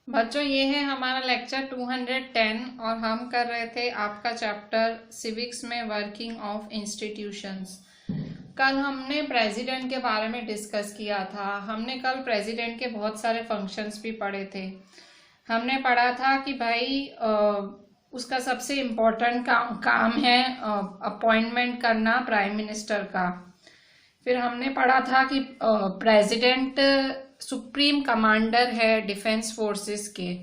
बच्चों ये है हमारा लेक्चर 210 और हम कर रहे थे आपका चैप्टर सिविक्स में वर्किंग ऑफ इंस्टीट्यूशंस। कल हमने प्रेसिडेंट के बारे में डिस्कस किया था। हमने कल प्रेसिडेंट के बहुत सारे फंक्शंस भी पढ़े थे। हमने पढ़ा था कि भाई उसका सबसे इम्पोर्टेंट काम है अपॉइंटमेंट करना प्राइम मिनिस्टर का। फिर हमने पढ़ा था कि प्रेसिडेंट सुप्रीम कमांडर है डिफेंस फोर्सेस के।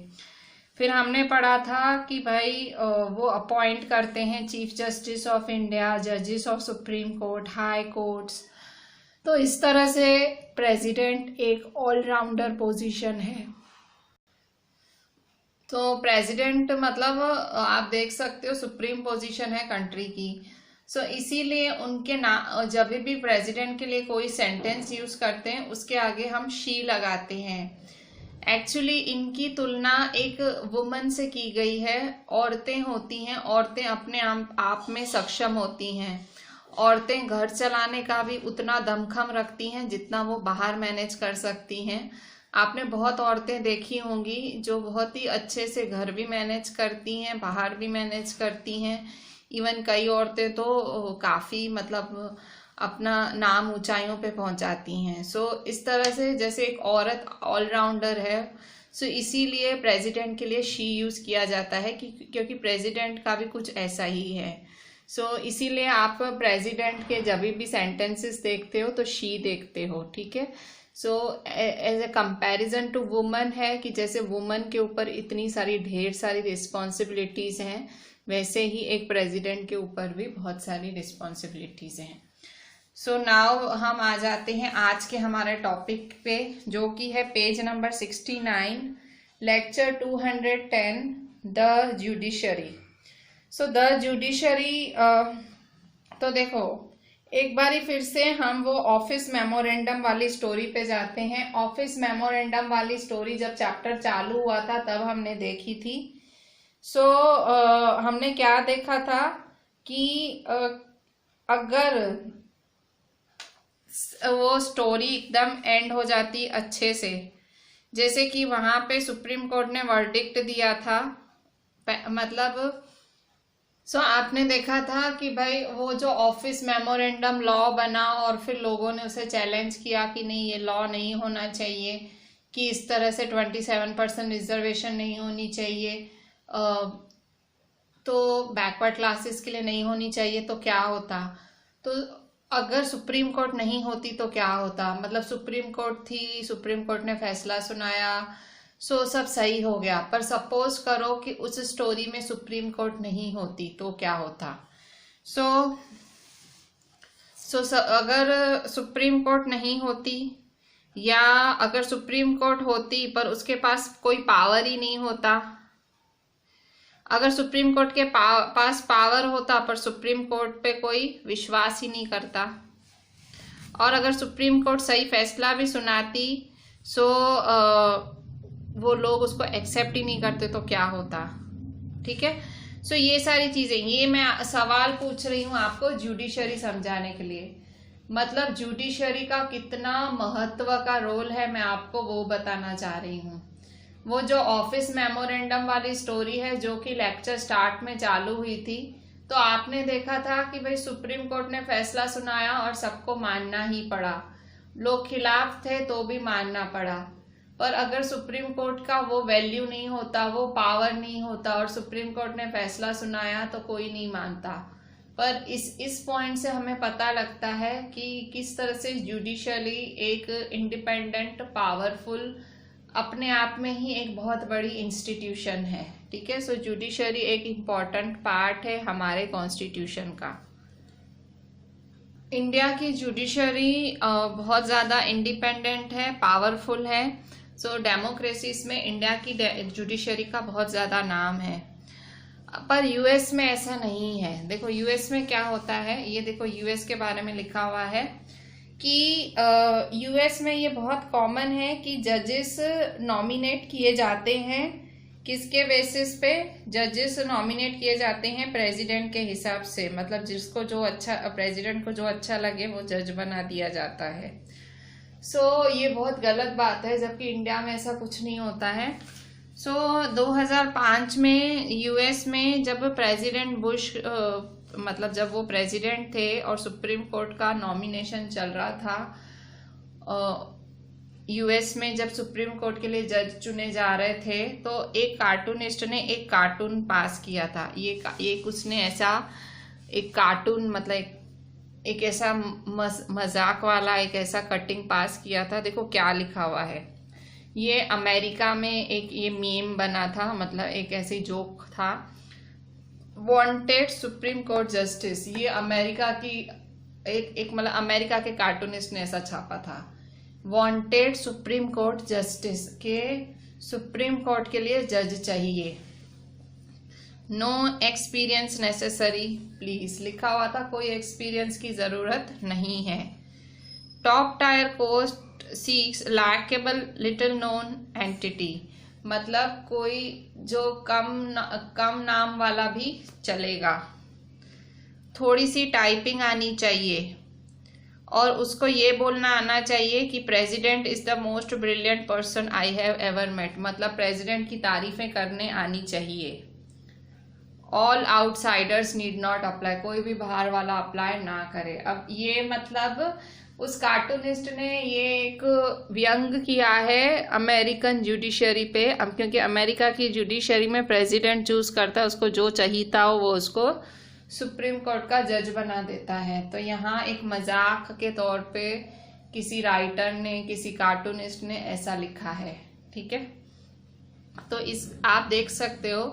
फिर हमने पढ़ा था कि भाई वो अपॉइंट करते हैं चीफ जस्टिस ऑफ इंडिया, जजेस of supreme court, high courts. तो इस तरह से प्रेसिडेंट एक ऑलराउंडर पोजीशन है। तो प्रेसिडेंट मतलब आप देख सकते हो सुप्रीम पोजीशन है कंट्री की। सो इसीलिए उनके जब भी प्रेसिडेंट के लिए कोई सेंटेंस यूज करते हैं उसके आगे हम शी लगाते हैं। एक्चुअली इनकी तुलना एक वुमन से की गई है। औरतें होती हैं, औरतें अपने आप में सक्षम होती हैं। औरतें घर चलाने का भी उतना दमखम रखती हैं जितना वो बाहर मैनेज कर सकती हैं। आपने बहुत औरतें देखी होंगी जो बहुत ही अच्छे से घर भी मैनेज करती हैं, बाहर भी मैनेज करती हैं। इवन कई औरतें तो काफ़ी मतलब अपना नाम ऊंचाइयों पे पहुंचाती हैं। सो इस तरह से जैसे एक औरत ऑलराउंडर है, सो इसीलिए प्रेसिडेंट के लिए शी यूज़ किया जाता है क्योंकि प्रेसिडेंट का भी कुछ ऐसा ही है। सो इसीलिए आप प्रेसिडेंट के जब भी सेंटेंसेस देखते हो तो शी देखते हो, ठीक है। So as a comparison to woman है कि जैसे वुमन के ऊपर इतनी सारी ढेर सारी रिस्पॉन्सिबिलिटीज़ हैं, वैसे ही एक प्रेसिडेंट के ऊपर भी बहुत सारी रिस्पॉन्सिबिलिटीज़ हैं। सो नाउ हम आ जाते हैं आज के हमारे टॉपिक पे, जो कि है page number 69, lecture 210, the judiciary. So the judiciary, तो देखो एक बारी फिर से हम वो ऑफिस मेमोरेंडम वाली स्टोरी पे जाते हैं। ऑफिस मेमोरेंडम वाली स्टोरी जब चैप्टर चालू हुआ था तब हमने देखी थी। सो हमने क्या देखा था कि अगर वो स्टोरी एकदम एंड हो जाती अच्छे से, जैसे कि वहां पे सुप्रीम कोर्ट ने वर्डिक्ट दिया था, मतलब आपने देखा था कि भाई वो जो ऑफिस मेमोरेंडम लॉ बना और फिर लोगों ने उसे चैलेंज किया कि नहीं ये लॉ नहीं होना चाहिए, कि इस तरह से 27% रिजर्वेशन नहीं होनी चाहिए, तो बैकवर्ड क्लासेस के लिए नहीं होनी चाहिए। तो क्या होता, तो अगर सुप्रीम कोर्ट नहीं होती तो क्या होता, मतलब सुप्रीम कोर्ट थी, सुप्रीम कोर्ट ने फैसला सुनाया, सब सही हो गया। पर सपोज करो कि उस स्टोरी में सुप्रीम कोर्ट नहीं होती तो क्या होता। अगर सुप्रीम कोर्ट नहीं होती, या अगर सुप्रीम कोर्ट होती पर उसके पास कोई पावर ही नहीं होता, अगर सुप्रीम कोर्ट के पास पावर होता पर सुप्रीम कोर्ट पे कोई विश्वास ही नहीं करता, और अगर सुप्रीम कोर्ट सही फैसला भी सुनाती वो लोग उसको एक्सेप्ट ही नहीं करते तो क्या होता, ठीक है। ये सारी चीजें, ये मैं सवाल पूछ रही हूँ आपको जुडिशरी समझाने के लिए, मतलब जुडिशरी का कितना महत्व का रोल है मैं आपको वो बताना चाह रही हूँ। वो जो ऑफिस मेमोरेंडम वाली स्टोरी है जो कि लेक्चर स्टार्ट में चालू हुई थी, तो आपने देखा था कि भाई सुप्रीम कोर्ट ने फैसला सुनाया और सबको मानना ही पड़ा। लोग खिलाफ थे तो भी मानना पड़ा। पर अगर सुप्रीम कोर्ट का वो वैल्यू नहीं होता, वो पावर नहीं होता और सुप्रीम कोर्ट ने फैसला सुनाया तो कोई नहीं मानता। पर इस पॉइंट से हमें पता लगता है कि किस तरह से जुडिशरी एक इंडिपेंडेंट, पावरफुल, अपने आप में ही एक बहुत बड़ी इंस्टीट्यूशन है, ठीक है। जुडिशरी एक इम्पॉर्टेंट पार्ट है हमारे कॉन्स्टिट्यूशन का। इंडिया की जुडिशरी बहुत ज़्यादा इंडिपेंडेंट है, पावरफुल है। डेमोक्रेसीज में इंडिया की जुडिशरी का बहुत ज़्यादा नाम है। पर यूएस में ऐसा नहीं है। देखो यूएस में क्या होता है, ये देखो यूएस के बारे में लिखा हुआ है कि यूएस में ये बहुत कॉमन है कि जजेस नॉमिनेट किए जाते हैं। किसके बेसिस पे जजेस नॉमिनेट किए जाते हैं? प्रेसिडेंट के हिसाब से, मतलब जिसको जो अच्छा, प्रेसिडेंट को जो अच्छा लगे वो जज बना दिया जाता है। ये बहुत गलत बात है, जबकि इंडिया में ऐसा कुछ नहीं होता है। सो 2005 में यूएस में जब प्रेसिडेंट बुश मतलब जब वो प्रेसिडेंट थे और सुप्रीम कोर्ट का नॉमिनेशन चल रहा था यूएस में, जब सुप्रीम कोर्ट के लिए जज चुने जा रहे थे, तो एक कार्टूनिस्ट ने एक कार्टून पास किया था। ये उसने ऐसा एक कार्टून मतलब एक ऐसा मजाक वाला एक ऐसा कटिंग पास किया था। देखो क्या लिखा हुआ है। ये अमेरिका में एक ये मीम बना था, मतलब एक ऐसी जोक था, वांटेड सुप्रीम कोर्ट जस्टिस। ये अमेरिका की एक मतलब अमेरिका के कार्टूनिस्ट ने ऐसा छापा था, वांटेड सुप्रीम कोर्ट जस्टिस, के सुप्रीम कोर्ट के लिए जज चाहिए, नो एक्सपीरियंस नेसेसरी प्लीज लिखा हुआ था, कोई एक्सपीरियंस की जरूरत नहीं है। Top tier court seeks likable little known entity, मतलब कोई जो कम नाम वाला भी चलेगा, थोड़ी सी टाइपिंग आनी चाहिए और उसको ये बोलना आना चाहिए कि president is the most brilliant person I have ever met, मतलब प्रेसिडेंट की तारीफें करने आनी चाहिए। All outsiders need not apply, कोई भी बाहर वाला अप्लाई ना करे। अब ये मतलब उस कार्टूनिस्ट ने ये एक व्यंग किया है अमेरिकन जुडिशरी पे। अब क्योंकि अमेरिका की जुडिशरी में प्रेसिडेंट चूज करता है, उसको जो चाहिए हो वो उसको सुप्रीम कोर्ट का जज बना देता है। तो यहाँ एक मजाक के तौर पे किसी राइटर ने, किसी कार्टूनिस्ट ने ऐसा लिखा है, ठीक है। तो इस आप देख सकते हो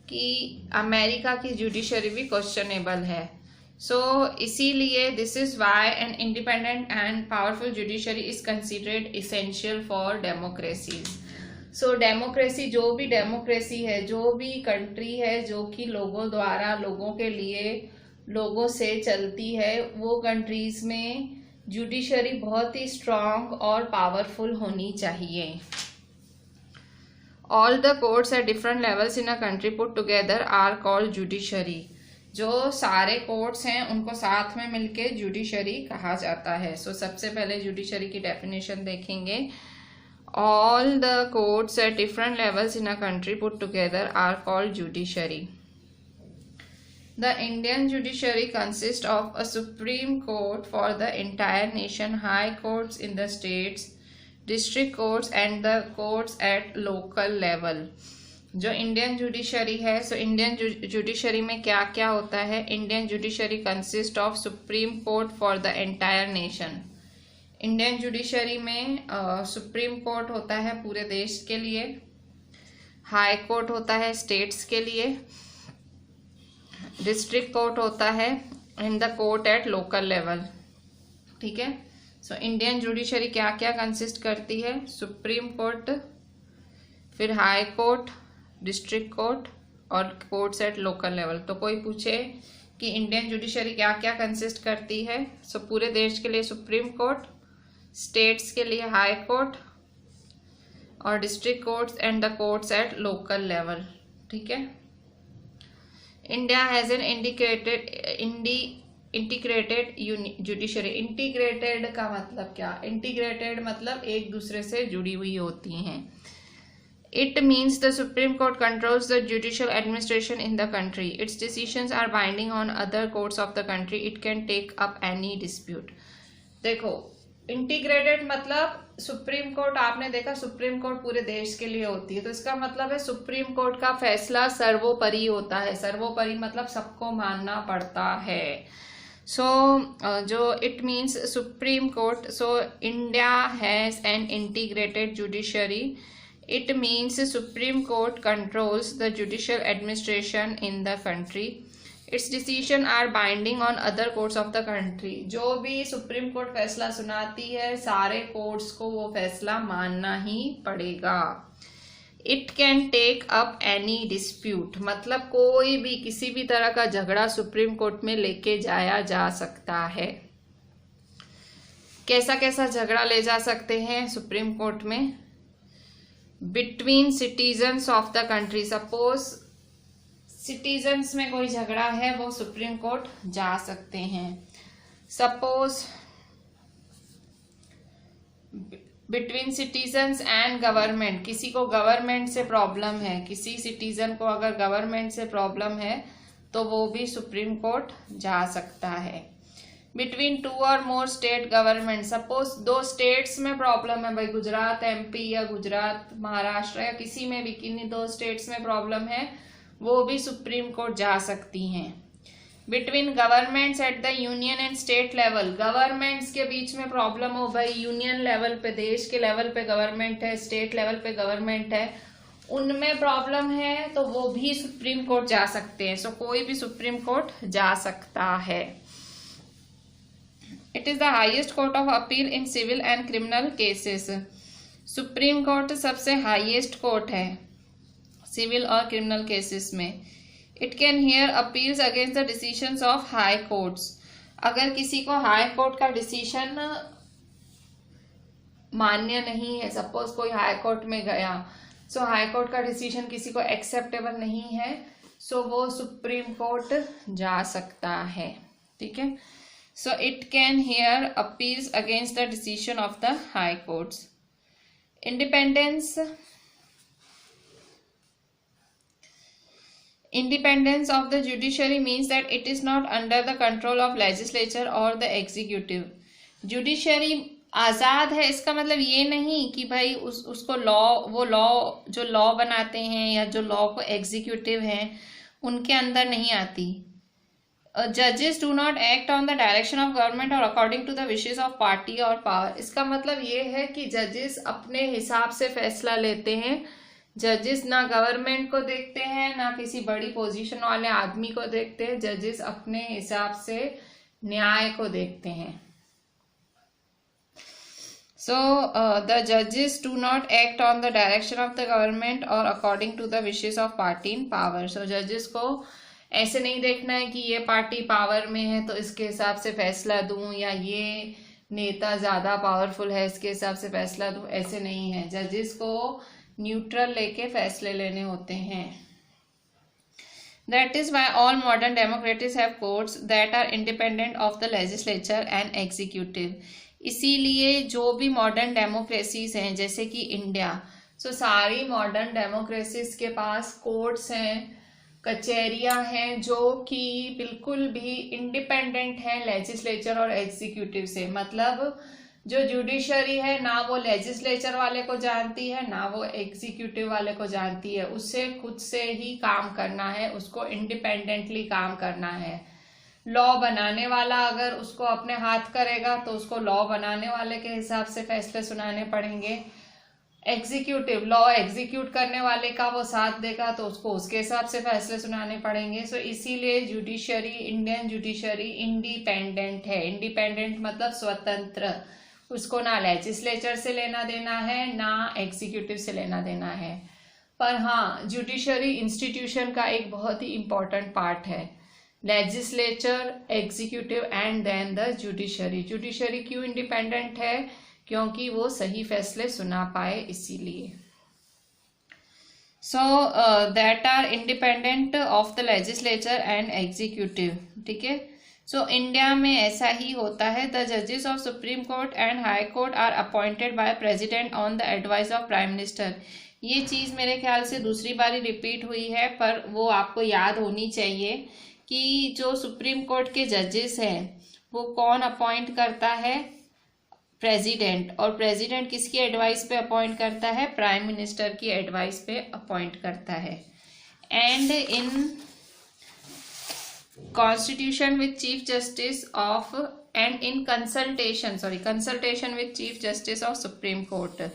कि अमेरिका की जुडिशरी भी क्वेश्चनेबल है। सो इसीलिए this is why an independent and powerful judiciary is considered essential for democracies. So democracy, जो भी डेमोक्रेसी है, जो भी कंट्री है जो कि लोगों द्वारा, लोगों के लिए, लोगों से चलती है, वो कंट्रीज में जुडिशरी बहुत ही स्ट्रांग और पावरफुल होनी चाहिए। All the courts at different levels in a country put together are called judiciary. जो सारे कोर्ट्स हैं उनको साथ में मिलके जुडिशरी कहा जाता है। सो सबसे पहले जुडिशरी की डेफिनेशन देखेंगे। All the courts at different levels in a country put together are called judiciary. The Indian judiciary consists of a Supreme Court for the entire nation, high courts in the states, district courts and the courts at local level. जो Indian judiciary है, so Indian judiciary में क्या क्या होता है। Indian judiciary consist of supreme court for the entire nation. Indian judiciary में supreme court होता है पूरे देश के लिए, हाई कोर्ट होता है स्टेट्स के लिए, डिस्ट्रिक्ट कोर्ट होता है in the court at local level, ठीक है। सो इंडियन जुडिशरी क्या क्या कंसिस्ट करती है, सुप्रीम कोर्ट, फिर हाई कोर्ट, डिस्ट्रिक्ट कोर्ट और कोर्ट्स एट लोकल लेवल। तो कोई पूछे कि इंडियन जुडिशरी क्या क्या कंसिस्ट करती है, सो पूरे देश के लिए सुप्रीम कोर्ट, स्टेट्स के लिए हाई कोर्ट और district courts and the courts at local level, ठीक है। India has an integrated judiciary. Integrated का मतलब क्या, इंटीग्रेटेड मतलब एक दूसरे से जुड़ी हुई होती हैं। It means the Supreme Court controls the judicial administration in the country. Its decisions are binding on other courts of the country. It can take up any dispute. देखो इंटीग्रेटेड मतलब सुप्रीम कोर्ट, आपने देखा supreme court पूरे देश के लिए होती है, तो इसका मतलब है सुप्रीम कोर्ट का फैसला सर्वोपरि होता है। सर्वोपरि मतलब सबको मानना पड़ता है। सो जो it means supreme court, so India has an integrated judiciary. It means Supreme Court controls the judicial administration in the country. Its decisions are binding on other courts of the country. जो भी supreme court फैसला सुनाती है, सारे courts को वो फैसला मानना ही पड़ेगा। It can take up any dispute, मतलब कोई भी किसी भी तरह का झगड़ा सुप्रीम कोर्ट में लेके जाया जा सकता है। कैसा कैसा झगड़ा ले जा सकते हैं सुप्रीम कोर्ट में, between citizens of the country. Suppose citizens में कोई झगड़ा है, वो सुप्रीम कोर्ट जा सकते हैं। Suppose between citizens and government, किसी को गवर्नमेंट से प्रॉब्लम है, किसी सिटीजन को अगर गवर्नमेंट से प्रॉब्लम है तो वो भी सुप्रीम कोर्ट जा सकता है। बिटवीन टू और मोर स्टेट गवर्नमेंट, सपोज दो स्टेट्स में प्रॉब्लम है भाई, गुजरात एमपी या गुजरात महाराष्ट्र या किसी में भी किन्हीं दो स्टेट्स में प्रॉब्लम है, वो भी सुप्रीम कोर्ट जा सकती हैं। Between governments at the union and state level, governments के बीच में प्रॉब्लम हो भाई, यूनियन लेवल पे, देश के लेवल पे गवर्नमेंट है, स्टेट लेवल पे गवर्नमेंट है, उनमें प्रॉब्लम है तो वो भी सुप्रीम कोर्ट जा सकते हैं। सो कोई भी सुप्रीम कोर्ट जा सकता है। It is the highest court of appeal in civil and criminal cases, supreme court सबसे हाईएस्ट कोर्ट है सिविल और क्रिमिनल केसेस में। It can hear appeals against the decisions of high courts, अगर किसी को हाई कोर्ट का decision मान्य नहीं है, सपोज कोई हाई कोर्ट में गया, सो हाई कोर्ट का डिसीजन किसी को एक्सेप्टेबल नहीं है, सो वो सुप्रीम कोर्ट जा सकता है। ठीक है, so it can hear appeals against the decision of the high courts. Independence of the judiciary means that it is not under the control of legislature or the executive. Judiciary आज़ाद है, इसका मतलब ये नहीं कि भाई उसको जो लॉ बनाते हैं या जो लॉ को एग्जीक्यूटिव हैं उनके अंदर नहीं आती। जजेस do not act on the direction of government और according to the wishes of party और पावर, इसका मतलब ये है कि जजेस अपने हिसाब से फैसला लेते हैं। जजेस ना गवर्नमेंट को देखते हैं ना किसी बड़ी पोजीशन वाले आदमी को देखते हैं, जजेस अपने हिसाब से न्याय को देखते हैं। सो द जजेस do not act on the direction of the government और according to the wishes of party in power. So जजेस को ऐसे नहीं देखना है कि ये पार्टी पावर में है तो इसके हिसाब से फैसला दूं, या ये नेता ज्यादा पावरफुल है इसके हिसाब से फैसला दूं, ऐसे नहीं है। जजेस को न्यूट्रल लेके फैसले लेने होते हैं। That is why all modern democracies have courts that are independent of the legislature and executive. इसीलिए जो भी मॉडर्न डेमोक्रेसीज हैं जैसे कि इंडिया, सो सारी मॉडर्न डेमोक्रेसीज के पास कोर्ट्स हैं, कचहरियां हैं जो कि बिल्कुल भी इंडिपेंडेंट हैं लेजिस्लेचर और एग्जीक्यूटिव से। मतलब जो जुडिशरी है ना वो लेजिस्लेचर वाले को जानती है ना वो एग्जीक्यूटिव वाले को जानती है, उससे खुद से ही काम करना है, उसको इंडिपेंडेंटली काम करना है। लॉ बनाने वाला अगर उसको अपने हाथ करेगा तो उसको लॉ बनाने वाले के हिसाब से फैसले सुनाने पड़ेंगे। एग्जीक्यूटिव लॉ एग्जीक्यूट करने वाले का वो साथ देगा तो उसको उसके हिसाब से फैसले सुनाने पड़ेंगे। सो इसीलिए जुडिशरी, इंडियन जुडिशरी इंडिपेंडेंट है। इंडिपेंडेंट मतलब स्वतंत्र, उसको ना लेजिस्लेचर से लेना देना है ना एग्जीक्यूटिव से लेना देना है। पर हाँ, जुडिशरी इंस्टीट्यूशन का एक बहुत ही इम्पोर्टेंट पार्ट है। Legislature, executive and then the judiciary. Judiciary क्यों इंडिपेंडेंट है? क्योंकि वो सही फैसले सुना पाए, इसीलिए। So that are independent of the legislature and executive. ठीक है, सो इंडिया में ऐसा ही होता है। द जजेस of supreme court and high court are appointed by president on the advice of prime minister. ये चीज़ मेरे ख्याल से दूसरी बार रिपीट हुई है, पर वो आपको याद होनी चाहिए कि जो सुप्रीम कोर्ट के जजेस हैं वो कौन अपॉइंट करता है? प्रेसिडेंट। और प्रेसिडेंट किसकी एडवाइस पे अपॉइंट करता है? प्राइम मिनिस्टर की एडवाइस पे अपॉइंट करता है। And in constitution with chief justice of and in consultation with chief justice of supreme court.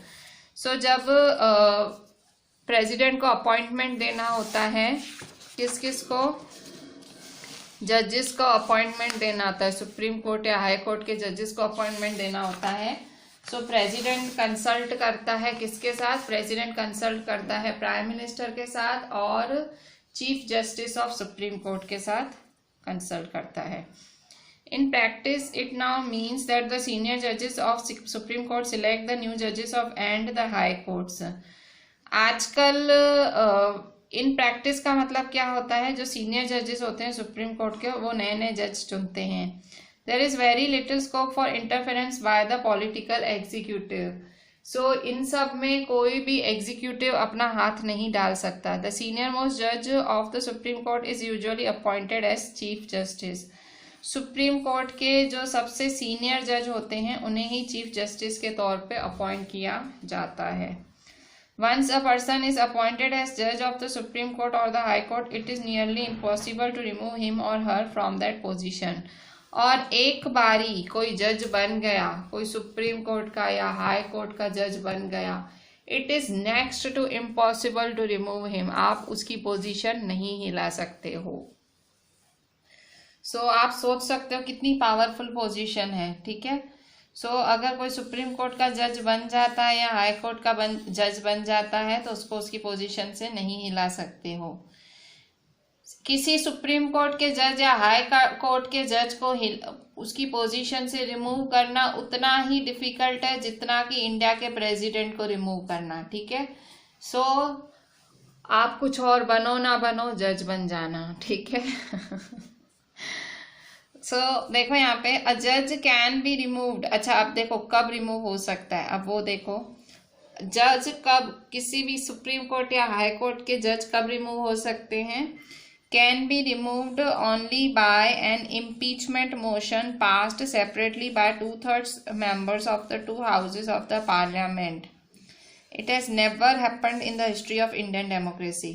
So जब प्रेसिडेंट को अपॉइंटमेंट देना होता है, किस किस को? जजेस को अपॉइंटमेंट देना होता है, सुप्रीम कोर्ट या हाई कोर्ट के जजेस को अपॉइंटमेंट देना होता है। सो प्रेसिडेंट कंसल्ट करता है किसके साथ? प्रेसिडेंट कंसल्ट करता है प्राइम मिनिस्टर के साथ और chief justice of supreme court के साथ कंसल्ट करता है। In practice it now means that the senior जजेस of supreme court select the new जजेस of and the high courts. आजकल इन प्रैक्टिस का मतलब क्या होता है? जो सीनियर जजेस होते हैं सुप्रीम कोर्ट के, वो नए नए जज चुनते हैं। There is very little scope for interference by the political executive. So इन सब में कोई भी एग्जीक्यूटिव अपना हाथ नहीं डाल सकता। द सीनियर मोस्ट जज of the supreme court is usually appointed as chief justice. Supreme court के जो सबसे सीनियर जज होते हैं उन्हें ही चीफ जस्टिस के तौर पे अपॉइंट किया जाता है। Once a person is appointed as judge of the Supreme Court or the High Court, it is nearly impossible to remove him or her from that position. और एक बारी कोई जज बन गया, कोई सुप्रीम कोर्ट का या हाई कोर्ट का जज बन गया, it is next to impossible to remove him. आप उसकी पोजीशन नहीं हिला सकते हो। सो आप सोच सकते हो कितनी पावरफुल पोजीशन है, ठीक है। सो अगर कोई सुप्रीम कोर्ट का जज बन जाता है या हाई कोर्ट का जज बन जाता है तो उसको उसकी पोजीशन से नहीं हिला सकते हो। किसी सुप्रीम कोर्ट के जज या हाई कोर्ट के जज को उसकी पोजीशन से रिमूव करना उतना ही डिफिकल्ट है जितना कि इंडिया के प्रेसिडेंट को रिमूव करना, ठीक है। सो आप कुछ और बनो ना बनो, जज बन जाना, ठीक है। सो देखो यहाँ पे अ जज कैन बी रिमूव्ड। अच्छा अब देखो कब रिमूव हो सकता है, अब वो देखो जज कब, किसी भी सुप्रीम कोर्ट या हाई कोर्ट के जज कब रिमूव हो सकते हैं। Can be removed only by an impeachment motion passed separately by 2/3 members of the two houses of the parliament. It has never happened in the history of Indian democracy.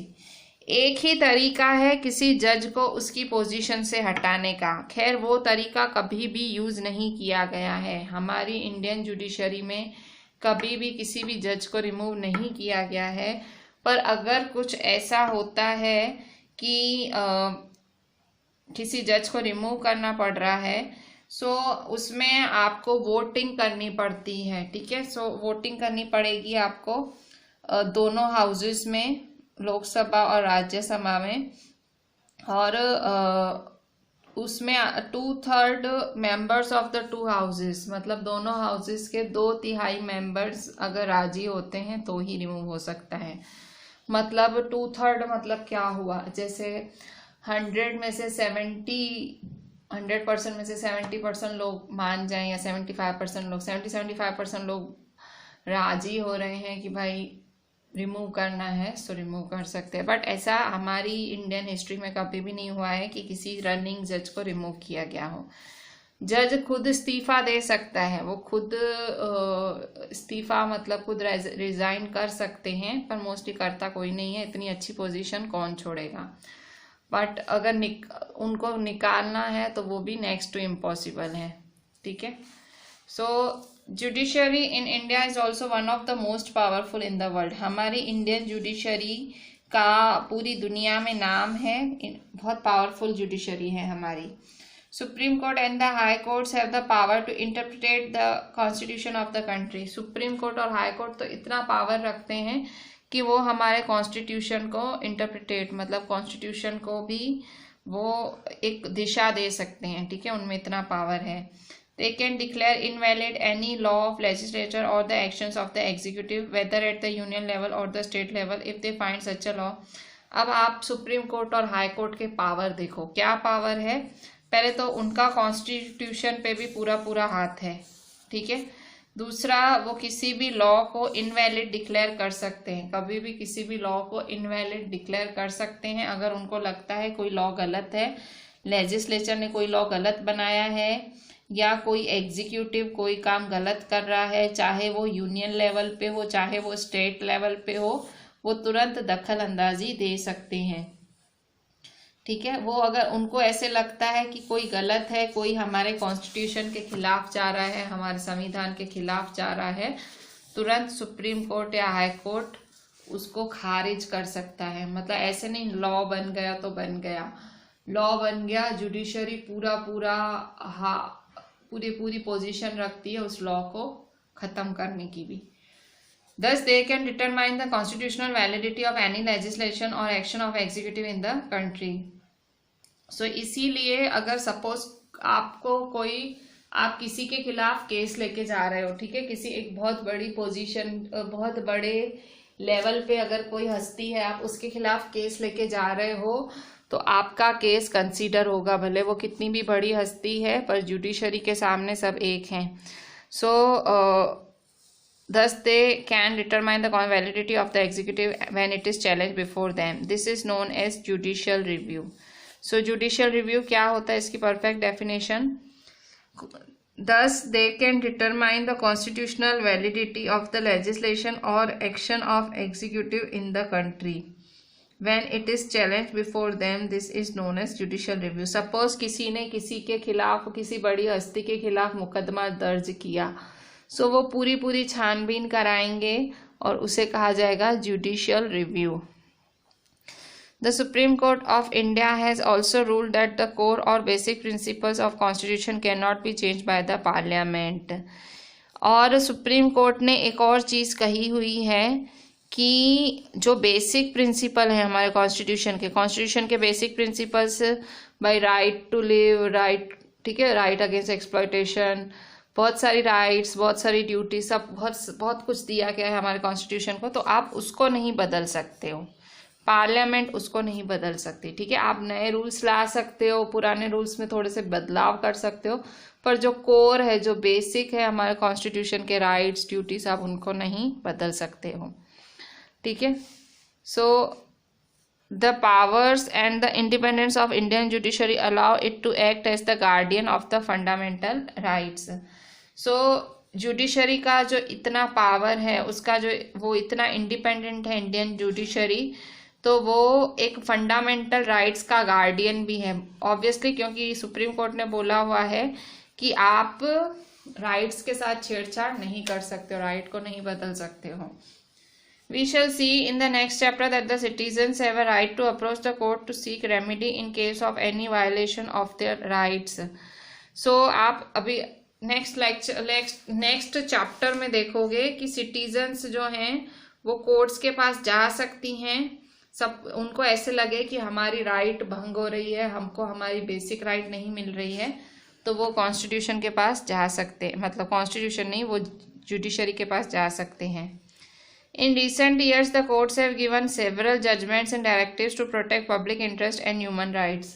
एक ही तरीका है किसी जज को उसकी पोजीशन से हटाने का। खैर वो तरीका कभी भी यूज नहीं किया गया है। हमारी इंडियन जुडिशरी में कभी भी किसी भी जज को रिमूव नहीं किया गया है। पर अगर कुछ ऐसा होता है कि किसी जज को रिमूव करना पड़ रहा है, सो उसमें आपको वोटिंग करनी पड़ती है, ठीक है। सो वोटिंग करनी पड़ेगी आपको दोनों हाउसेस में, लोकसभा और राज्यसभा में, और उसमें 2/3 members of the two houses, मतलब दोनों हाउसेस के 2/3 मेंबर्स अगर राजी होते हैं तो ही रिमूव हो सकता है। मतलब 2/3 मतलब क्या हुआ, जैसे 100% में से 70% लोग मान जाएं या 75% लोग राजी हो रहे हैं कि भाई रिमूव करना है, सो रिमूव कर सकते हैं। बट ऐसा हमारी इंडियन हिस्ट्री में कभी भी नहीं हुआ है कि किसी रनिंग जज को रिमूव किया गया हो। जज खुद इस्तीफा दे सकता है, वो खुद इस्तीफा मतलब खुद रिजाइन कर सकते हैं, पर मोस्टली करता कोई नहीं है। इतनी अच्छी पोजीशन कौन छोड़ेगा। बट अगर उनको निकालना है तो वो भी नेक्स्ट टू इम्पॉसिबल है, ठीक है। So judiciary in India is also one of the most powerful in the world. हमारी इंडियन जुडिशरी का पूरी दुनिया में नाम है, बहुत पावरफुल जुडिशरी है हमारी। Supreme court and the high courts have the power to interpret the constitution of the country. Supreme court और हाई कोर्ट तो इतना पावर रखते हैं कि वो हमारे कॉन्स्टिट्यूशन को इंटरप्रिटेट, मतलब कॉन्स्टिट्यूशन को भी वो एक दिशा दे सकते हैं, ठीक है। उनमें इतना पावर है। They can declare invalid any law of legislature or the actions of the executive, whether at the union level or the state level, if they find such a law. अब आप सुप्रीम कोर्ट और high court के power देखो, क्या power है। पहले तो उनका कॉन्स्टिट्यूशन पे भी पूरा हाथ है, ठीक है। दूसरा, वो किसी भी लॉ को इनवैलिड डिक्लेयर कर सकते हैं, कभी भी किसी भी लॉ को इनवैलिड डिक्लेयर कर सकते हैं अगर उनको लगता है कोई लॉ गलत है, लेजिस्लेचर ने कोई लॉ गलत बनाया है या कोई एग्जीक्यूटिव कोई काम गलत कर रहा है, चाहे वो यूनियन लेवल पे हो चाहे वो स्टेट लेवल पे हो, वो तुरंत दखल अंदाजी दे सकते हैं, ठीक है। वो अगर उनको ऐसे लगता है कि कोई गलत है, कोई हमारे कॉन्स्टिट्यूशन के खिलाफ जा रहा है, हमारे संविधान के खिलाफ जा रहा है, तुरंत सुप्रीम कोर्ट या हाई कोर्ट उसको खारिज कर सकता है। मतलब ऐसे नहीं लॉ बन गया तो बन गया, लॉ बन गया, जुडिशरी पूरी पोजीशन रखती है उस लॉ को खत्म करने की भी। Thus they can determine the constitutional validity of any legislation or action of executive in the country. So इसीलिए अगर सपोज आप किसी के खिलाफ केस लेके जा रहे हो, ठीक है, किसी एक बहुत बड़ी पोजीशन, बहुत बड़े लेवल पे अगर कोई हस्ती है, आप उसके खिलाफ केस लेके जा रहे हो तो आपका केस कंसीडर होगा, भले वो कितनी भी बड़ी हस्ती है, पर जुडिशरी के सामने सब एक हैं। सो Thus, they can determine the validity of the executive when it is challenged before them. This is known as judicial review. So, judicial review क्या होता है, इसकी perfect definition. Thus, they can determine the constitutional validity of the legislation or action of executive in the country. When it is challenged before them, this is known as judicial review. Suppose किसी ने किसी के खिलाफ, किसी बड़ी हस्ती के खिलाफ मुकदमा दर्ज किया, सो वो पूरी छानबीन कराएंगे और उसे कहा जाएगा judicial review. The supreme court of India has also ruled that the core और basic principles of constitution can not be change by the parliament. और सुप्रीम कोर्ट ने एक और चीज़ कही हुई है कि जो बेसिक प्रिंसिपल है हमारे कॉन्स्टिट्यूशन के basic principles, by right to live, right, ठीक है, राइट अगेंस्ट एक्सप्लॉयटेशन, बहुत सारी राइट्स, बहुत सारी ड्यूटी, सब बहुत कुछ दिया गया है हमारे कॉन्स्टिट्यूशन को. तो आप उसको नहीं बदल सकते हो, पार्लियामेंट उसको नहीं बदल सकती. ठीक है, आप नए रूल्स ला सकते हो, पुराने रूल्स में थोड़े से बदलाव कर सकते हो, पर जो कोर है, जो बेसिक है हमारे कॉन्स्टिट्यूशन के राइट्स, ड्यूटीज, आप उनको नहीं बदल सकते हो. ठीक है. सो the powers and the independence of Indian judiciary allow it to act as the guardian of the fundamental rights. So judiciary का जो इतना पावर है, उसका जो वो इतना इंडिपेंडेंट है इंडियन जुडिशरी, तो वो एक फंडामेंटल राइट्स का गार्डियन भी है. ऑब्वियसली, क्योंकि सुप्रीम कोर्ट ने बोला हुआ है कि आप राइट्स के साथ छेड़छाड़ नहीं कर सकते हो, राइट को नहीं बदल सकते हो. We shall see in the next chapter that the citizens have a right to approach the court to seek remedy in case of any violation of their rights. So आप अभी नेक्स्ट चैप्टर में देखोगे कि citizens जो हैं वो courts के पास जा सकती हैं, सब उनको ऐसे लगे कि हमारी राइट भंग हो रही है, हमको हमारी बेसिक राइट नहीं मिल रही है, तो वो कॉन्स्टिट्यूशन के पास जा सकते हैं, मतलब कॉन्स्टिट्यूशन नहीं, वो जुडिशरी के पास जा सकते हैं. In recent years, the courts have given several judgments and directives to protect public interest and human rights.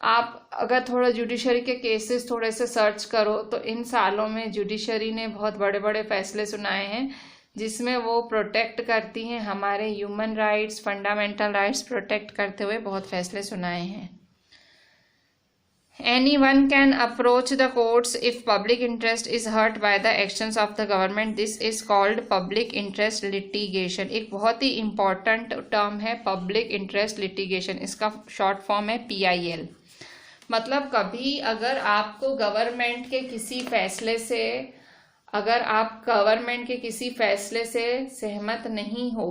आप अगर थोड़ा जुडिशरी के केसेस थोड़े से सर्च करो तो इन सालों में जुडिशरी ने बहुत बड़े बड़े फैसले सुनाए हैं जिसमें वो प्रोटेक्ट करती हैं हमारे human rights, fundamental rights protect करते हुए बहुत फैसले सुनाए हैं. Anyone can approach the courts if public interest is hurt by the actions of the government. This is called public interest litigation. एक बहुत ही important term है public interest litigation. इसका short form है PIL. मतलब कभी अगर आपको गवर्नमेंट के किसी फैसले से, अगर आप गवर्नमेंट के किसी फैसले से सहमत नहीं हो,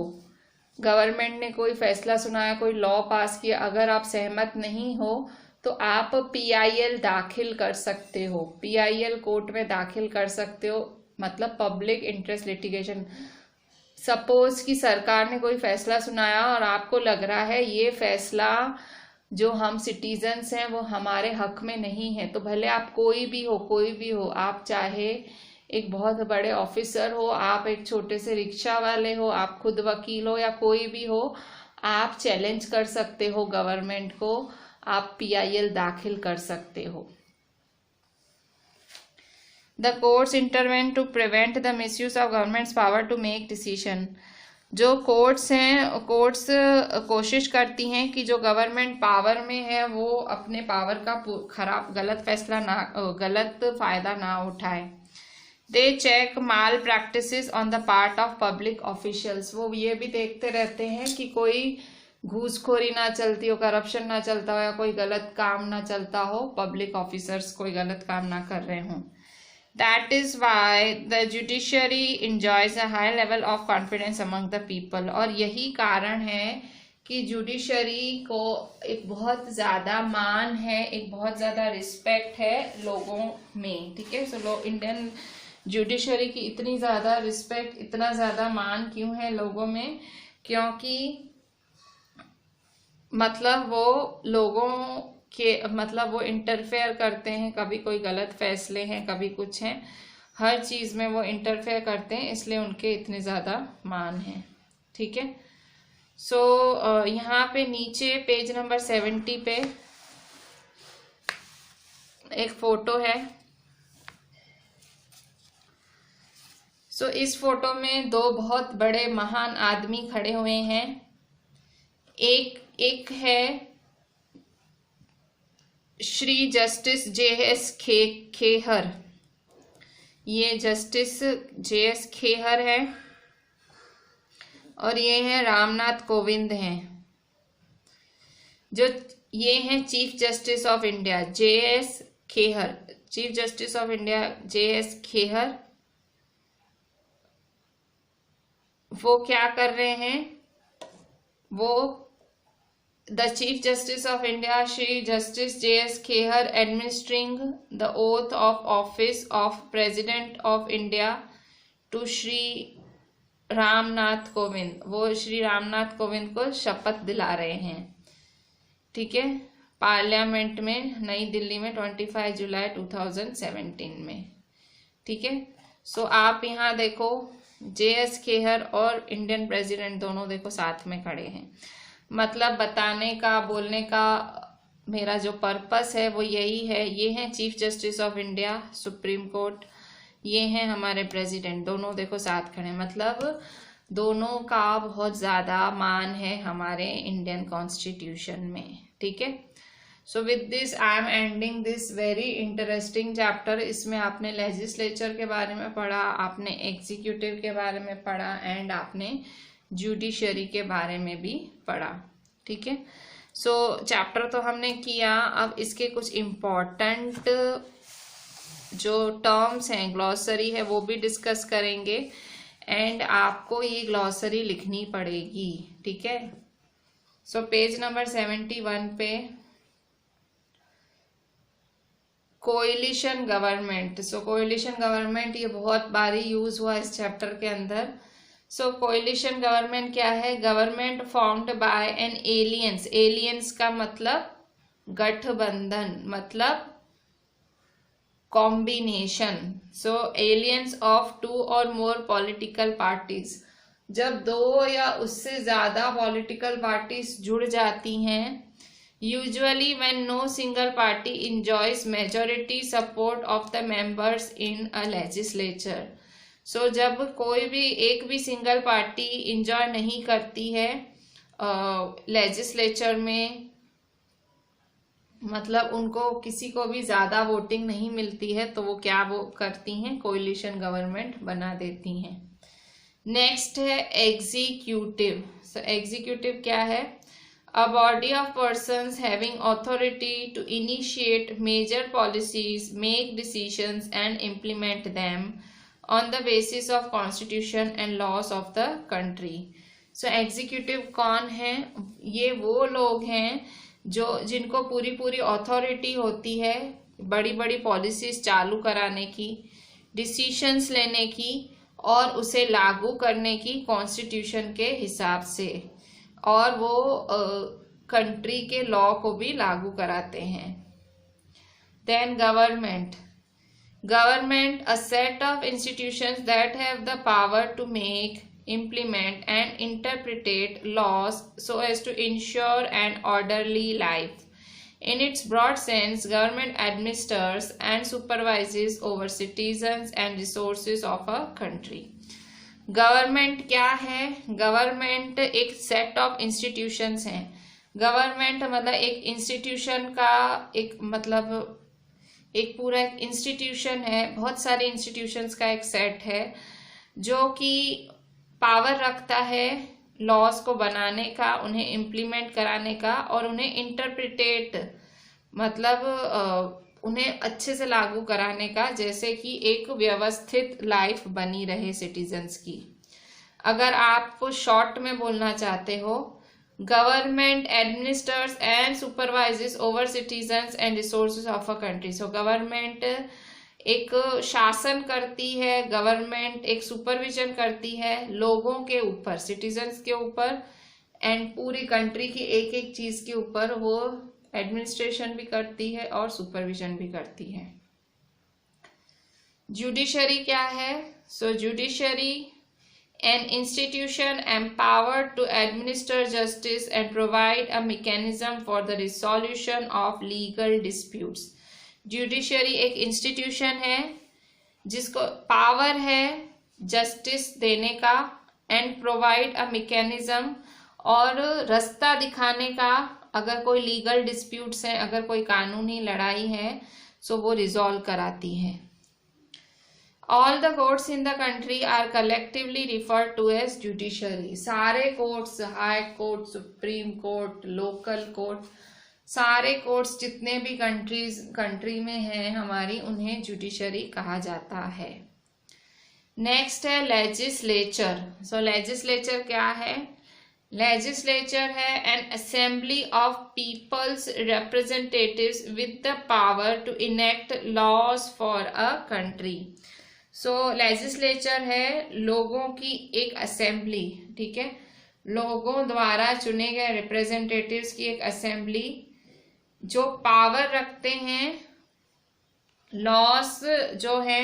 गवर्नमेंट ने कोई फैसला सुनाया, कोई लॉ पास किया, अगर आप सहमत नहीं हो तो आप PIL दाखिल कर सकते हो, PIL कोर्ट में दाखिल कर सकते हो, मतलब पब्लिक इंटरेस्ट लिटिगेशन. सपोज कि सरकार ने कोई फैसला सुनाया और आपको लग रहा है ये फैसला जो हम सिटीजन्स हैं वो हमारे हक में नहीं है, तो भले आप कोई भी हो, आप चाहे एक बहुत बड़े ऑफिसर हो, आप एक छोटे से रिक्शा वाले हो, आप खुद वकील हो या कोई भी हो, आप चैलेंज कर सकते हो गवर्नमेंट को, आप PIL दाखिल कर सकते हो. The courts intervene to prevent the misuse of government's power to make decision. जो कोर्ट्स हैं, कोर्ट्स कोशिश करती हैं कि जो गवर्नमेंट पावर में है वो अपने पावर का गलत फायदा ना उठाए. They check malpractices on the part of public officials. वो ये भी देखते रहते हैं कि कोई घूसखोरी ना चलती हो, करप्शन ना चलता हो या कोई गलत काम ना चलता हो, पब्लिक ऑफिसर्स कोई गलत काम ना कर रहे हों. That is why the judiciary enjoys a high level of confidence among the people. और यही कारण है कि जुडिशरी को एक बहुत ज़्यादा मान है, एक बहुत ज़्यादा रिस्पेक्ट है लोगों में. ठीक है, सो इंडियन जुडिशरी की इतनी ज़्यादा रिस्पेक्ट, इतना ज़्यादा मान क्यों है लोगों में? क्योंकि मतलब वो लोगों के, मतलब वो इंटरफेयर करते हैं, कभी कोई गलत फैसले हैं, कभी कुछ हैं, हर चीज़ में वो इंटरफेयर करते हैं, इसलिए उनके इतने ज़्यादा मान हैं. ठीक है, सो यहाँ पे नीचे पेज नंबर 70 पे एक फोटो है. सो इस फोटो में दो बहुत बड़े महान आदमी खड़े हुए हैं। एक है श्री जस्टिस JS खेहर, ये जस्टिस JS खेहर है, और ये हैं रामनाथ कोविंद हैं, जो ये हैं chief justice of India JS Khehar, chief justice of India JS Khehar. वो क्या कर रहे हैं, वो the chief justice of India Shri justice JS Khehar administering the oath of office of president of India to Shri Ramnath Kovind, वो श्री रामनाथ कोविंद को शपथ दिला रहे हैं, ठीक है, पार्लियामेंट में नई दिल्ली में 25 जुलाई 2017 में, ठीक है। सो आप यहाँ देखो JS खेहर और इंडियन प्रेसिडेंट दोनों देखो साथ में खड़े हैं। मतलब बताने का, बोलने का मेरा जो पर्पस है वो यही है। ये हैं chief justice of India supreme court, ये हैं हमारे प्रेसिडेंट, दोनों देखो साथ खड़े, मतलब दोनों का बहुत ज़्यादा मान है हमारे इंडियन कॉन्स्टिट्यूशन में, ठीक है। So with this I am ending this very interesting chapter. इसमें आपने लेजिस्लेचर के बारे में पढ़ा, आपने एग्जीक्यूटिव के बारे में पढ़ा, एंड आपने जुडिशरी के बारे में भी पढ़ा, ठीक है। सो चैप्टर तो हमने किया, अब इसके कुछ इम्पोर्टेंट जो टर्म्स हैं, ग्लॉसरी है, वो भी डिस्कस करेंगे, एंड आपको ये ग्लॉसरी लिखनी पड़ेगी, ठीक है। सो पेज नंबर 71 पे कोएलिशन गवर्नमेंट। सो कोएलिशन गवर्नमेंट ये बहुत बारी यूज हुआ इस चैप्टर के अंदर। सो कोएलिशन गवर्नमेंट क्या है, government formed by an alliance, alliance का मतलब गठबंधन, मतलब कॉम्बिनेशन। सो एलियंस ऑफ 2 और मोर पॉलिटिकल पार्टीज, जब 2 या उससे ज्यादा पॉलिटिकल पार्टीज जुड़ जाती हैं, usually when no single party enjoys majority support of the members in a legislature. So जब कोई भी एक भी सिंगल पार्टी इंजॉय नहीं करती है लेजिस्लेचर में, मतलब उनको किसी को भी ज्यादा वोटिंग नहीं मिलती है, तो वो क्या वो करती हैं, कोएलिशन गवर्नमेंट बना देती हैं। नेक्स्ट है एग्जीक्यूटिव। सो एग्जीक्यूटिव क्या है, a body of persons having authority to initiate major policies, make decisions and implement them on the basis of constitution and laws of the country. So executive कौन है, ये वो लोग हैं जो जिनको पूरी पूरी अथॉरिटी होती है बड़ी बड़ी पॉलिसीज चालू कराने की, डिसीशंस लेने की और उसे लागू करने की कॉन्स्टिट्यूशन के हिसाब से, और वो कंट्री के लॉ को भी लागू कराते हैं। Then government, government a set of institutions that have the power to make, implement and interpret laws so as to ensure an orderly life. In its broad sense, government administers and supervises over citizens and resources of a country. Government क्या है, government एक set of institutions हैं। Government मतलब एक institution का एक मतलब एक पूरा एक इंस्टीट्यूशन है, बहुत सारे इंस्टीट्यूशंस का एक सेट है जो कि पावर रखता है लॉज को बनाने का, उन्हें इम्प्लीमेंट कराने का और उन्हें इंटरप्रिटेट मतलब उन्हें अच्छे से लागू कराने का, जैसे कि एक व्यवस्थित लाइफ बनी रहे सिटीजन्स की। अगर आप शॉर्ट में बोलना चाहते हो, government administers and supervises over citizens and resources of a country. So government एक शासन करती है, गवर्नमेंट एक सुपरविजन करती है लोगों के ऊपर, सिटीजन्स के ऊपर, एंड पूरी कंट्री की एक एक चीज के ऊपर वो एडमिनिस्ट्रेशन भी करती है और सुपरविजन भी करती है। जुडिशरी क्या है, so judiciary an institution empowered to administer justice and provide a mechanism for the resolution of legal disputes. Judiciary एक इंस्टीट्यूशन है जिसको पावर है जस्टिस देने का, एंड प्रोवाइड अ मैकेनिज्म, और रास्ता दिखाने का, अगर कोई लीगल डिस्प्यूट्स हैं, अगर कोई कानूनी लड़ाई है, सो वो रिजॉल्व कराती है। All the courts in the country are collectively referred to as judiciary. सारे courts, high court, supreme court, local court, सारे कोर्ट्स जितने भी कंट्री में हैं हमारी, उन्हें जुडिशरी कहा जाता है। नेक्स्ट है लेजिस्लेचर। सो लेजिस्लेचर क्या है? लेजिस्लेचर है an assembly of people's representatives with the power to enact laws for a country. So legislature है लोगों की एक असेंबली, ठीक है, लोगों द्वारा चुने गए रिप्रेजेंटेटिव्स की एक असेंबली जो पावर रखते हैं, लॉस जो है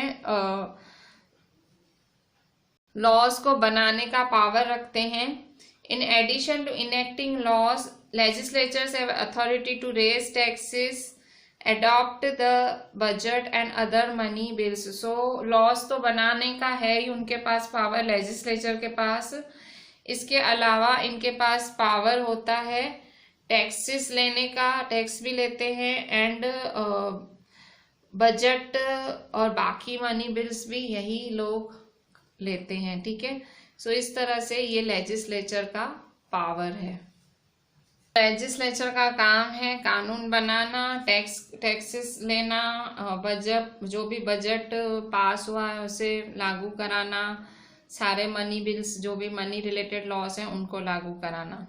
लॉज को बनाने का पावर रखते हैं। In addition to enacting laws, legislatures have authority to raise taxes, adopt the budget and other money bills. So laws तो बनाने का है ही उनके पास पावर, लेजिस्लेचर के पास। इसके अलावा इनके पास पावर होता है टैक्सेस लेने का, टैक्स भी लेते हैं, एंड बजट और बाकी मनी बिल्स भी यही लोग लेते हैं, ठीक है। सो इस तरह से ये लेजिस्लेचर का पावर है। लेजिस्लेचर का काम है कानून बनाना, टैक्सेस लेना, बजट, जो भी बजट पास हुआ है उसे लागू कराना, सारे मनी बिल्स, जो भी मनी रिलेटेड लॉस हैं उनको लागू कराना।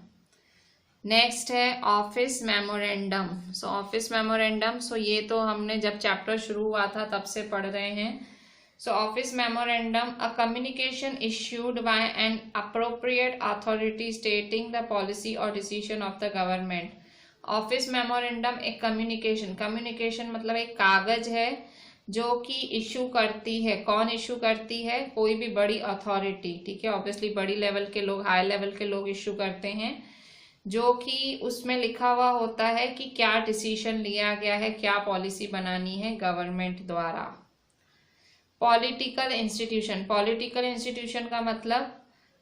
नेक्स्ट है office memorandum. So office memorandum, so ये तो हमने जब चैप्टर शुरू हुआ था तब से पढ़ रहे हैं। So office memorandum, a communication issued by an appropriate authority stating the policy और decision of the government. Office memorandum एक कम्युनिकेशन मतलब एक कागज है जो कि इशू करती है। कौन इशू करती है? कोई भी बड़ी अथॉरिटी, ठीक है, ऑब्वियसली बड़ी लेवल के लोग, हाई लेवल के लोग इशू करते हैं, जो कि उसमें लिखा हुआ होता है कि क्या डिसीजन लिया गया है, क्या पॉलिसी बनानी है गवर्नमेंट द्वारा। पॉलिटिकल इंस्टीट्यूशन का मतलब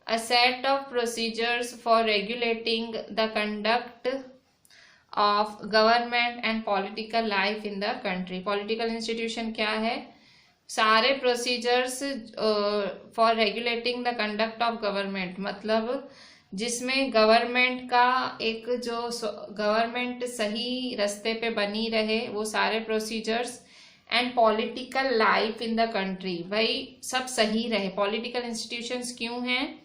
अ set of procedures for regulating the conduct of government and political life in the country. Political institution क्या है? सारे procedures for regulating the conduct of government, मतलब जिसमें गवर्नमेंट का एक जो गवर्नमेंट सही रास्ते पे बनी रहे, वो सारे procedures, and political life in the country, भाई सब सही रहे। पॉलिटिकल इंस्टीट्यूशंस क्यों हैं?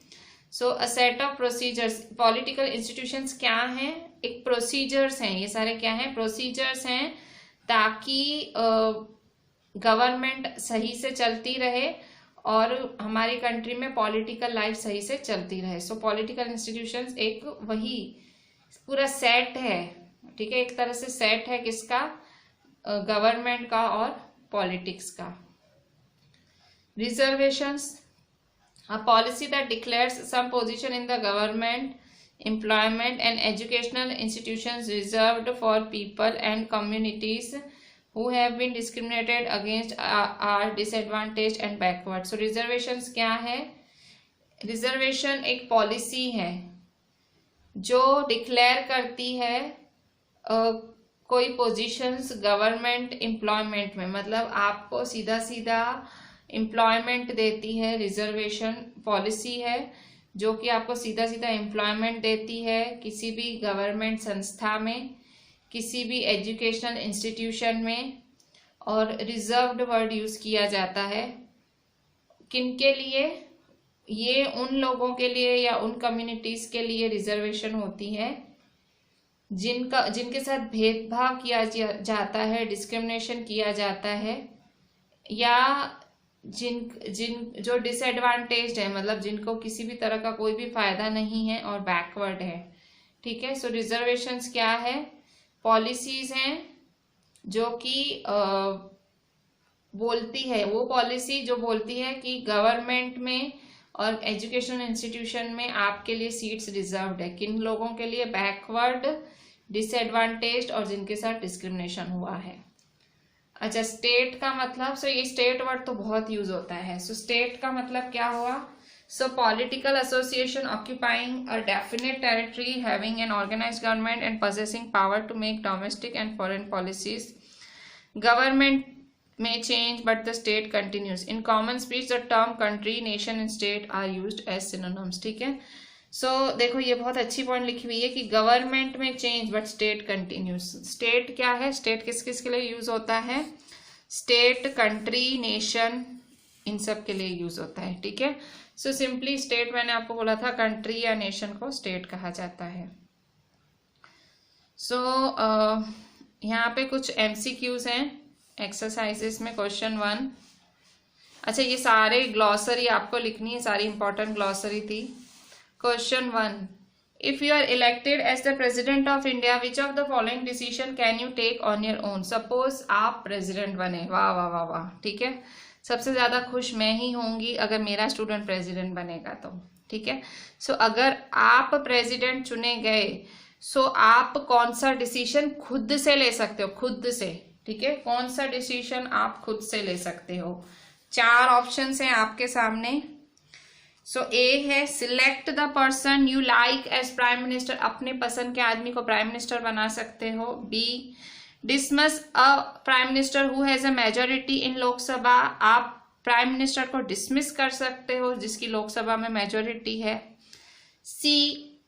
So a set of procedures, political institutions क्या हैं? एक प्रोसीजर्स हैं, ये सारे क्या हैं? प्रोसीजर्स हैं, ताकि गवर्नमेंट सही से चलती रहे और हमारी कंट्री में पॉलिटिकल लाइफ सही से चलती रहे। सो पॉलिटिकल इंस्टीट्यूशंस एक वही पूरा सेट है, ठीक है, एक तरह से सेट है किसका? गवर्नमेंट का और पॉलिटिक्स का। Reservations, a policy that declares some position in the government, employment and educational institutions reserved for people and communities who have been discriminated against, are disadvantaged and backward. So reservations क्या है? Reservation एक policy है जो declare करती है कोई positions government employment में, मतलब आपको सीधा सीधा एम्प्लॉयमेंट देती है। रिजर्वेशन पॉलिसी है जो कि आपको सीधा सीधा एम्प्लॉयमेंट देती है किसी भी गवर्नमेंट संस्था में, किसी भी एजुकेशनल इंस्टीट्यूशन में, और रिजर्व्ड वर्ड यूज किया जाता है किनके लिए? ये उन लोगों के लिए या उन कम्युनिटीज के लिए रिजर्वेशन होती है जिनके साथ भेदभाव किया जाता है, डिस्क्रिमिनेशन किया जाता है, या जो डिसएडवांटेज्ड है, मतलब जिनको किसी भी तरह का कोई भी फायदा नहीं है और बैकवर्ड है, ठीक है। सो रिजर्वेशंस क्या है? पॉलिसीज हैं जो कि बोलती है, वो पॉलिसी जो बोलती है कि गवर्नमेंट में और एजुकेशनल इंस्टीट्यूशन में आपके लिए सीट्स रिजर्व्ड है, किन लोगों के लिए? बैकवर्ड, डिसएडवांटेज्ड और जिनके साथ डिस्क्रिमिनेशन हुआ है। अच्छा, स्टेट का मतलब, सो ये स्टेट वर्ड तो बहुत यूज होता है। सो स्टेट का मतलब क्या हुआ? So political association occupying a definite territory, having an organized government and possessing power to make domestic and foreign policies. Government may change but the state continues. In common speech the term country, nation and state are used as synonyms. ठीक है, सो देखो ये बहुत अच्छी point लिखी हुई है कि गवर्नमेंट में change but state continuous. State क्या है? स्टेट किस किस के लिए यूज होता है? स्टेट, कंट्री, नेशन, इन सब के लिए यूज होता है। ठीक है, सो सिंपली स्टेट मैंने आपको बोला था, कंट्री या नेशन को स्टेट कहा जाता है। सो यहाँ पे कुछ एमसीक्यूज हैं एक्सरसाइजेस में। क्वेश्चन 1, अच्छा ये सारे ग्लॉसरी आपको लिखनी है, सारी इंपॉर्टेंट ग्लॉसरी थी। Question 1, if you are elected as the president of India which of the following decision can you take on your own? Suppose आप प्रेसिडेंट बने, वाह वाह वाह वाह, ठीक है, सबसे ज्यादा खुश मैं ही होंगी अगर मेरा स्टूडेंट प्रेसिडेंट बनेगा तो। ठीक है, सो अगर आप प्रेसिडेंट चुने गए, सो आप कौन सा डिसीजन खुद से ले सकते हो? खुद से, ठीक है, कौन सा डिसीजन आप खुद से ले सकते हो? 4 ऑप्शंस हैं आपके सामने। सो ए है select the person you like as prime minister, अपने पसंद के आदमी को प्राइम मिनिस्टर बना सकते हो। B dismiss a prime minister who has a majority in Lok Sabha, आप प्राइम मिनिस्टर को डिसमिस कर सकते हो जिसकी लोकसभा में मेजोरिटी है। C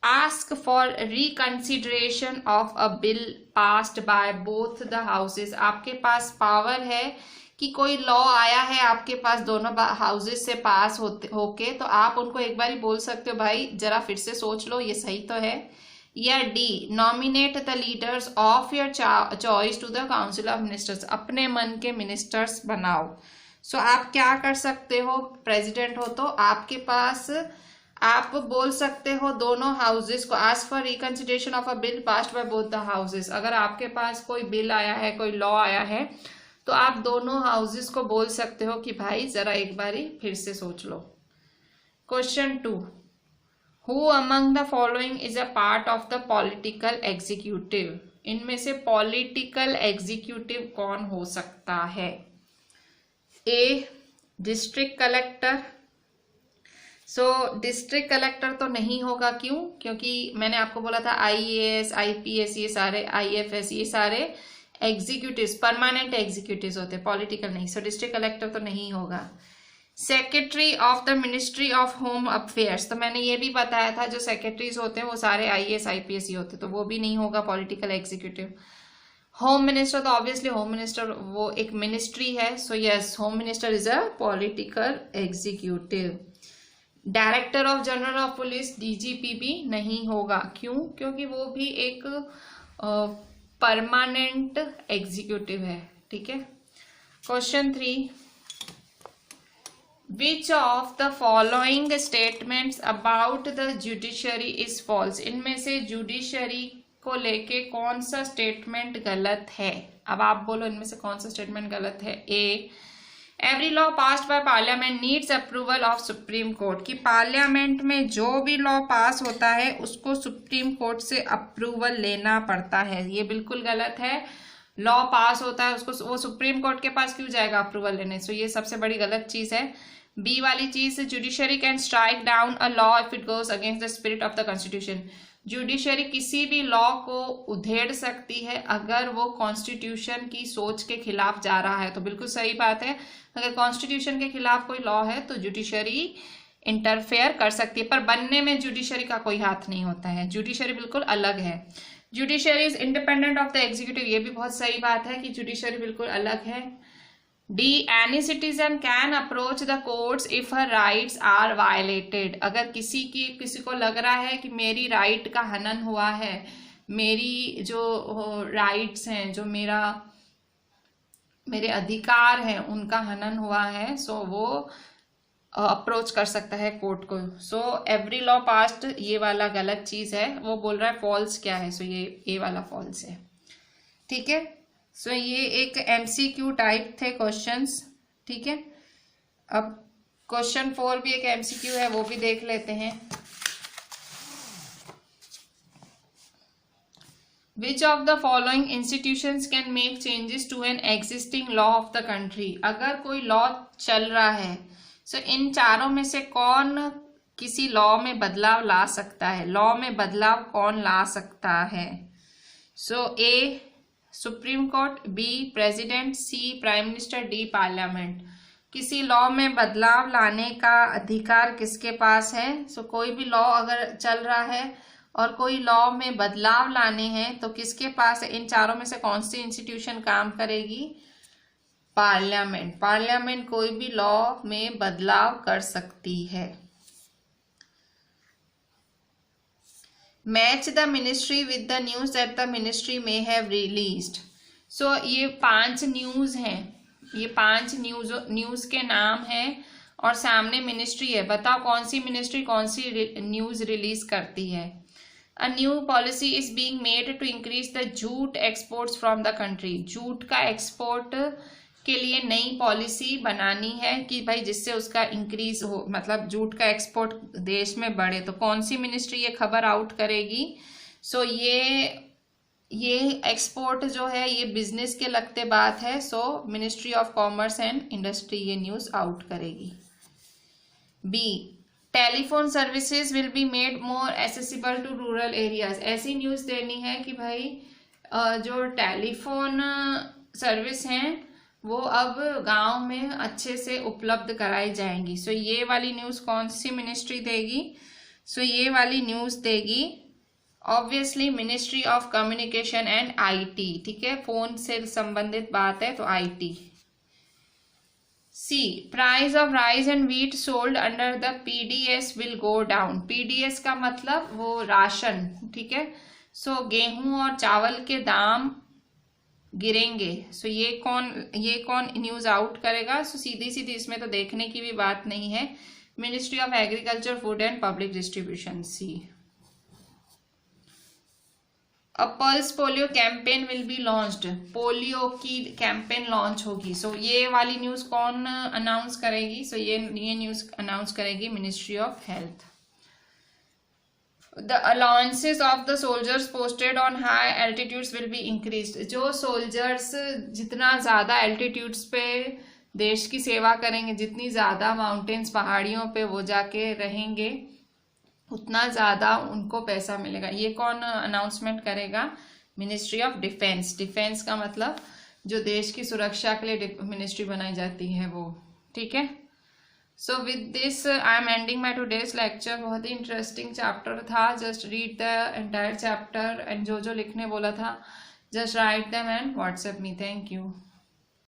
ask for reconsideration of a bill passed by both the houses, आपके पास पावर है कि कोई लॉ आया है आपके पास दोनों हाउसेस से पास होके, तो आप उनको एक बार ही बोल सकते हो भाई जरा फिर से सोच लो ये सही तो है। या D nominate the leaders of your choice to the council of ministers, अपने मन के मिनिस्टर्स बनाओ। सो आप क्या कर सकते हो? प्रेसिडेंट हो तो आपके पास आप बोल सकते हो दोनों हाउसेस को, ask for reconsideration of a bill passed by both the houses. अगर आपके पास कोई बिल आया है, कोई लॉ आया है, तो आप दोनों हाउसेस को बोल सकते हो कि भाई जरा एक बारी फिर से सोच लो। Question 2, who among the following is a part of the political executive? इनमें से पॉलिटिकल एग्जीक्यूटिव कौन हो सकता है? A district collector. So district collector तो नहीं होगा, क्यों? क्योंकि मैंने आपको बोला था आईएएस, आईपीएस, ये सारे आईएफएस, ये सारे एग्जीक्यूटिव्स, परमानेंट एग्जीक्यूटिव्स होते, पॉलिटिकल नहीं। सो डिस्ट्रिक्ट कलेक्टर तो नहीं होगा। Secretary of the ministry of home affairs, तो मैंने ये भी बताया था जो सेक्रेटरीज होते हैं वो सारे आईएएस आईपीएस ही होते, तो वो भी नहीं होगा पॉलिटिकल एग्जीक्यूटिव। होम मिनिस्टर, तो ऑब्वियसली होम मिनिस्टर वो एक मिनिस्ट्री है, so yes home minister is a political executive. Director of general of police, DGP भी नहीं होगा, क्यों? क्योंकि वो भी एक परमानेंट एग्जीक्यूटिव है। ठीक है, question 3, which of the following statements about the judiciary is false? इनमें से जुडिशरी को लेके कौन सा स्टेटमेंट गलत है? अब आप बोलो इनमें से कौन सा स्टेटमेंट गलत है। A every law passed by parliament needs approval of supreme court, कि पार्लियामेंट में जो भी लॉ पास होता है उसको सुप्रीम कोर्ट से अप्रूवल लेना पड़ता है। ये बिल्कुल गलत है। लॉ पास होता है उसको वो सुप्रीम कोर्ट के पास क्यों जाएगा अप्रूवल लेने? सो ये सबसे बड़ी गलत चीज है। बी वाली चीज, judiciary can strike down a law if it goes against the spirit of the constitution, judiciary किसी भी लॉ को उधेड़ सकती है अगर वो कॉन्स्टिट्यूशन की सोच के खिलाफ जा रहा है। तो बिल्कुल सही बात है, अगर कॉन्स्टिट्यूशन के खिलाफ कोई लॉ है तो जुडिशरी इंटरफेयर कर सकती है, पर बनने में जुडिशरी का कोई हाथ नहीं होता है। जुडिशरी बिल्कुल अलग है। Judiciary is independent of the executive, ये भी बहुत सही बात है कि जुडिशरी बिल्कुल अलग है। D any citizen can approach the courts if her rights are violated, अगर किसी को लग रहा है कि मेरी राइट का हनन हुआ है, मेरी जो राइट्स हैं, जो मेरे अधिकार हैं उनका हनन हुआ है, सो वो अप्रोच कर सकता है कोर्ट को। सो एवरी लॉ पास्ड, ये वाला गलत चीज है। वो बोल रहा है फॉल्स क्या है, सो ये वाला फॉल्स है। ठीक है, सो ये एक एमसीक्यू टाइप थे क्वेश्चंस। ठीक है, अब क्वेश्चन 4 भी एक एमसीक्यू है, वो भी देख लेते हैं। Which of the following institutions can make changes to an existing law of the country. अगर कोई लॉ चल रहा है, सो इन चारों में से कौन किसी लॉ में बदलाव ला सकता है? लॉ में बदलाव कौन ला सकता है? So A supreme court, B president, C prime minister, D parliament. किसी लॉ में बदलाव लाने का अधिकार किसके पास है? सो कोई भी लॉ अगर चल रहा है और कोई लॉ में बदलाव लाने हैं तो किसके पास है? इन चारों में से कौन सी इंस्टीट्यूशन काम करेगी? पार्लियामेंट। पार्लियामेंट कोई भी लॉ में बदलाव कर सकती है। Match the ministry with the news that the ministry में हैव रिलीज्ड। सो ये 5 न्यूज हैं, ये 5 न्यूज के नाम हैं और सामने मिनिस्ट्री है। बताओ कौन सी मिनिस्ट्री कौन सी न्यूज रिलीज करती है? A new policy is being made to increase the jute exports from the country. Jute का एक्सपोर्ट के लिए नई पॉलिसी बनानी है कि भाई जिससे उसका इंक्रीज हो, मतलब जूट का एक्सपोर्ट देश में बढ़े। तो कौन सी मिनिस्ट्री ये खबर आउट करेगी? सो ये एक्सपोर्ट जो है ये बिजनेस के लगते बात है। So ministry of commerce and industry ये न्यूज आउट करेगी। B telephone services will be made more accessible to rural areas. ऐसी न्यूज देनी है कि भाई जो टेलीफोन सर्विस हैं वो अब गांव में अच्छे से उपलब्ध कराई जाएंगी। सो ये वाली न्यूज कौन सी मिनिस्ट्री देगी? सो ये वाली न्यूज देगी obviously ministry of communication and IT. ठीक है, फोन से संबंधित बात है तो IT. C price of rice and wheat sold under the PDS will go down. PDS का मतलब वो राशन, ठीक है। सो गेहूं और चावल के दाम गिरेंगे। सो ये कौन न्यूज आउट करेगा? सो सीधी सीधी इसमें तो देखने की भी बात नहीं है। Ministry of agriculture, food and public distribution. C a pulse polio campaign will be launched. Polio की कैंपेन लॉन्च होगी। सो ये वाली न्यूज कौन अनाउंस करेगी? सो ये न्यूज अनाउंस करेगी ministry of health. The allowances of the soldiers posted on high altitudes will be increased. जो soldiers जितना ज्यादा एल्टीट्यूड्स पे देश की सेवा करेंगे, जितनी ज्यादा माउंटेन्स पहाड़ियों पे वो जाके रहेंगे, उतना ज्यादा उनको पैसा मिलेगा। ये कौन अनाउंसमेंट करेगा? Ministry of defence. डिफेंस का मतलब जो देश की सुरक्षा के लिए मिनिस्ट्री बनाई जाती है वो, ठीक है। So with this I am ending my today's lecture. बहुत ही इंटरेस्टिंग चैप्टर था। Just read the entire chapter and जो लिखने बोला था just write them and WhatsApp me. Thank you.